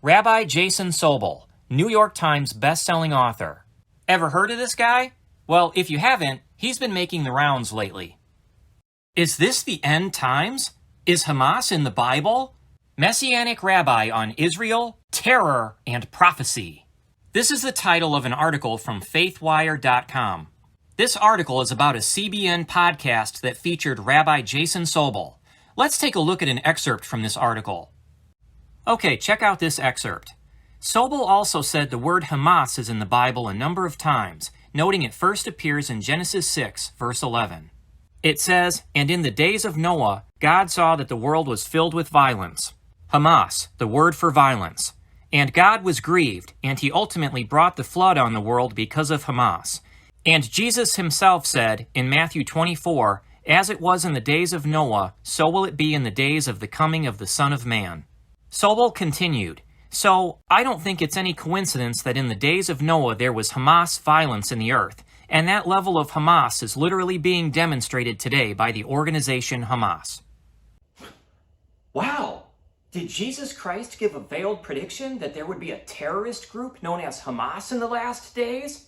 Rabbi Jason Sobel, New York Times bestselling author. Ever heard of this guy? Well, if you haven't, he's been making the rounds lately. Is this the end times? Is Hamas in the Bible? Messianic Rabbi on Israel, Terror, and Prophecy. This is the title of an article from faithwire.com. This article is about a CBN podcast that featured Rabbi Jason Sobel. Let's take a look at an excerpt from this article. Okay, check out this excerpt. Sobel also said the word Hamas is in the Bible a number of times, noting it first appears in Genesis 6, verse 11. It says, "And in the days of Noah, God saw that the world was filled with violence." Hamas, the word for violence. "And God was grieved, and he ultimately brought the flood on the world because of Hamas." And Jesus himself said in Matthew 24, "As it was in the days of Noah, so will it be in the days of the coming of the Son of Man." Sobel continued, "So, I don't think it's any coincidence that in the days of Noah there was Hamas violence in the earth, and that level of Hamas is literally being demonstrated today by the organization Hamas." Wow! Did Jesus Christ give a veiled prediction that there would be a terrorist group known as Hamas in the last days?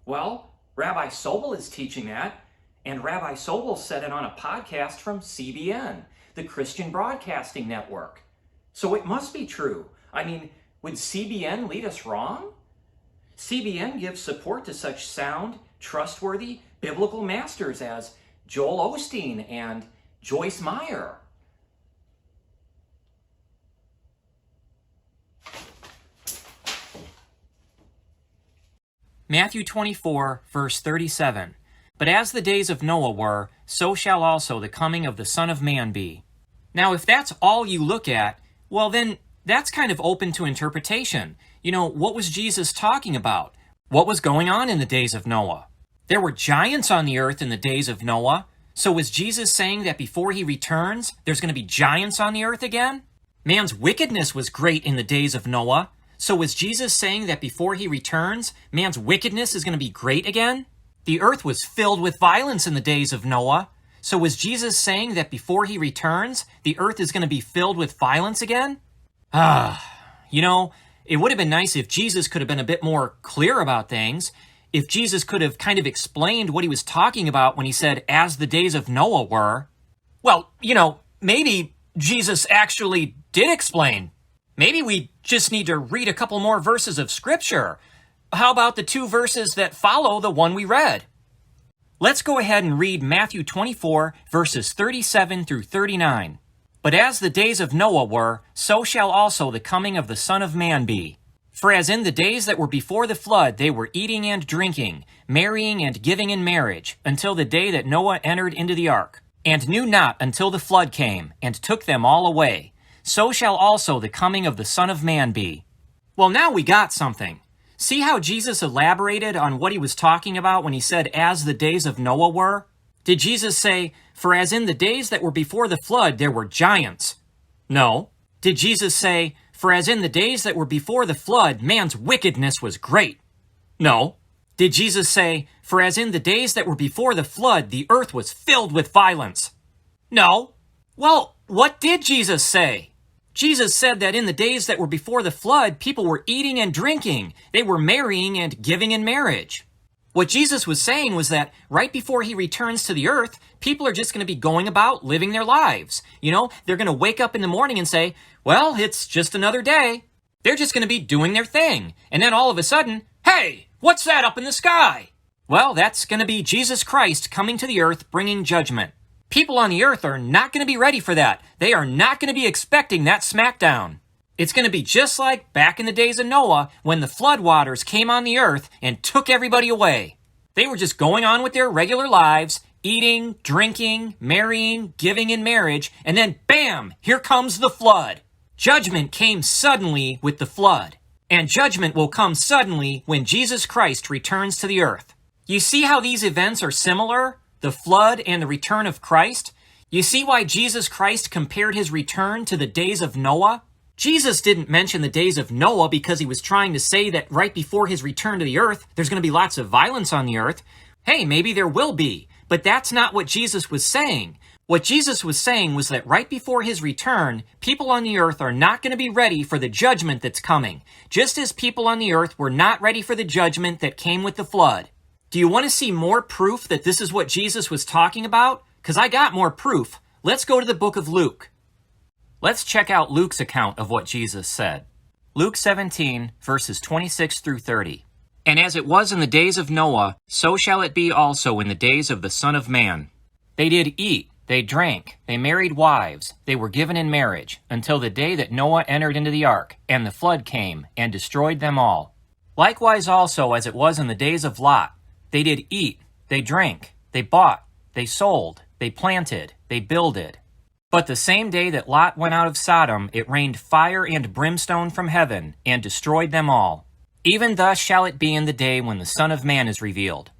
Well, Rabbi Sobel is teaching that, and Rabbi Sobel said it on a podcast from CBN, the Christian Broadcasting Network. So it must be true. I mean, would CBN lead us wrong? CBN gives support to such sound, trustworthy, biblical masters as Joel Osteen and Joyce Meyer. Matthew 24, verse 37. "But as the days of Noah were, so shall also the coming of the Son of Man be." Now, if that's all you look at, well then, that's kind of open to interpretation. You know, what was Jesus talking about? What was going on in the days of Noah? There were giants on the earth in the days of Noah. So was Jesus saying that before he returns, there's going to be giants on the earth again? Man's wickedness was great in the days of Noah. So was Jesus saying that before he returns, man's wickedness is going to be great again? The earth was filled with violence in the days of Noah. So was Jesus saying that before he returns, the earth is going to be filled with violence again? You know, it would have been nice if Jesus could have been a bit more clear about things. If Jesus could have kind of explained what he was talking about when he said, "as the days of Noah were." Well, you know, maybe Jesus actually did explain. Maybe we just need to read a couple more verses of Scripture. How about the two verses that follow the one we read? Let's go ahead and read Matthew 24, verses 37 through 39. "But as the days of Noah were, so shall also the coming of the Son of Man be. For as in the days that were before the flood, they were eating and drinking, marrying and giving in marriage, until the day that Noah entered into the ark, and knew not until the flood came, and took them all away. So shall also the coming of the Son of Man be." Well, now we got something. See how Jesus elaborated on what he was talking about when he said, "as the days of Noah were"? Did Jesus say, "For as in the days that were before the flood, there were giants"? No. Did Jesus say, "For as in the days that were before the flood, man's wickedness was great"? No. Did Jesus say, "For as in the days that were before the flood, the earth was filled with violence"? No. Well, what did Jesus say? Jesus said that in the days that were before the flood, people were eating and drinking. They were marrying and giving in marriage. What Jesus was saying was that right before he returns to the earth, people are just going to be going about living their lives. You know, they're going to wake up in the morning and say, "Well, it's just another day." They're just going to be doing their thing. And then all of a sudden, "Hey, what's that up in the sky?" Well, that's going to be Jesus Christ coming to the earth bringing judgment. People on the earth are not going to be ready for that. They are not going to be expecting that smackdown. It's going to be just like back in the days of Noah when the flood waters came on the earth and took everybody away. They were just going on with their regular lives, eating, drinking, marrying, giving in marriage, and then bam, here comes the flood. Judgment came suddenly with the flood, and judgment will come suddenly when Jesus Christ returns to the earth. You see how these events are similar? The flood and the return of Christ? You see why Jesus Christ compared his return to the days of Noah? Jesus didn't mention the days of Noah because he was trying to say that right before his return to the earth, there's going to be lots of violence on the earth. Hey, maybe there will be, but that's not what Jesus was saying. What Jesus was saying was that right before his return, people on the earth are not going to be ready for the judgment that's coming, just as people on the earth were not ready for the judgment that came with the flood. Do you want to see more proof that this is what Jesus was talking about? Because I got more proof. Let's go to the book of Luke. Let's check out Luke's account of what Jesus said. Luke 17, verses 26 through 30. And as it was in the days of Noah, so shall it be also in the days of the Son of Man. They did eat, they drank, they married wives, they were given in marriage, until the day that Noah entered into the ark, and the flood came, and destroyed them all. Likewise also as it was in the days of Lot, they did eat, they drank, they bought, they sold, they planted, they builded. But the same day that Lot went out of Sodom, it rained fire and brimstone from heaven, and destroyed them all. Even thus shall it be in the day when the Son of Man is revealed.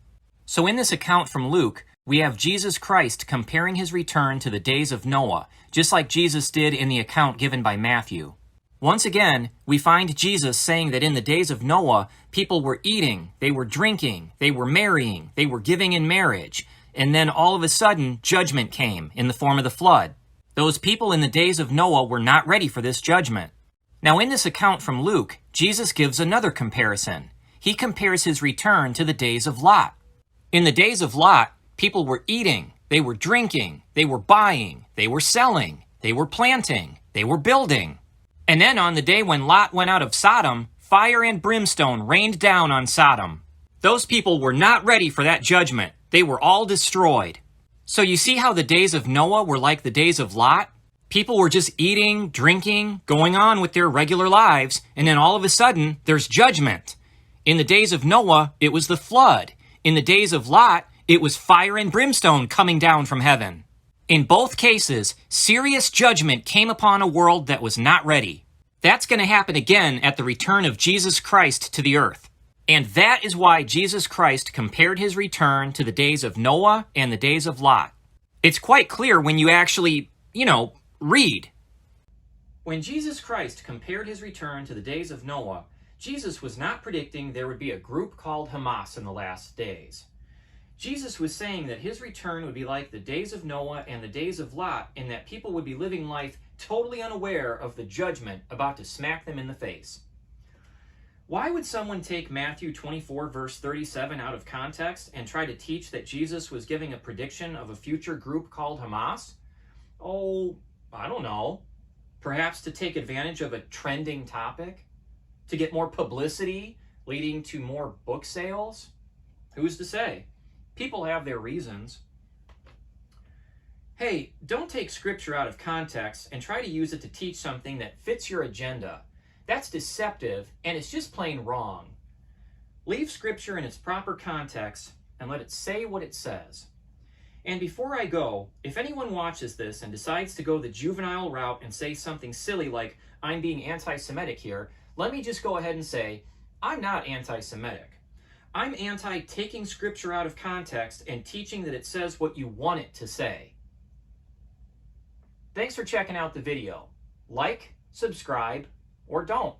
So in this account from Luke, we have Jesus Christ comparing his return to the days of Noah, just like Jesus did in the account given by Matthew. Once again, we find Jesus saying that in the days of Noah, people were eating, they were drinking, they were marrying, they were giving in marriage, and then all of a sudden, judgment came in the form of the flood. Those people in the days of Noah were not ready for this judgment. Now in this account from Luke, Jesus gives another comparison. He compares his return to the days of Lot. In the days of Lot, people were eating, they were drinking, they were buying, they were selling, they were planting, they were building. And then on the day when Lot went out of Sodom, fire and brimstone rained down on Sodom. Those people were not ready for that judgment. They were all destroyed. So you see how the days of Noah were like the days of Lot? People were just eating, drinking, going on with their regular lives, and then all of a sudden, there's judgment. In the days of Noah, it was the flood. In the days of Lot, it was fire and brimstone coming down from heaven. In both cases, serious judgment came upon a world that was not ready. That's going to happen again at the return of Jesus Christ to the earth. And that is why Jesus Christ compared his return to the days of Noah and the days of Lot. It's quite clear when you actually, read. When Jesus Christ compared his return to the days of Noah, Jesus was not predicting there would be a group called Hamas in the last days. Jesus was saying that his return would be like the days of Noah and the days of Lot, in that people would be living life totally unaware of the judgment about to smack them in the face. Why would someone take Matthew 24, verse 37 out of context and try to teach that Jesus was giving a prediction of a future group called Hamas? Oh, I don't know. Perhaps to take advantage of a trending topic? To get more publicity, leading to more book sales? Who's to say? People have their reasons. Hey, don't take scripture out of context and try to use it to teach something that fits your agenda. That's deceptive, and it's just plain wrong. Leave scripture in its proper context and let it say what it says. And before I go, if anyone watches this and decides to go the juvenile route and say something silly like, I'm being anti-Semitic here, let me just go ahead and say, I'm not anti-Semitic. I'm anti-taking scripture out of context and teaching that it says what you want it to say. Thanks for checking out the video. Like, subscribe, or don't.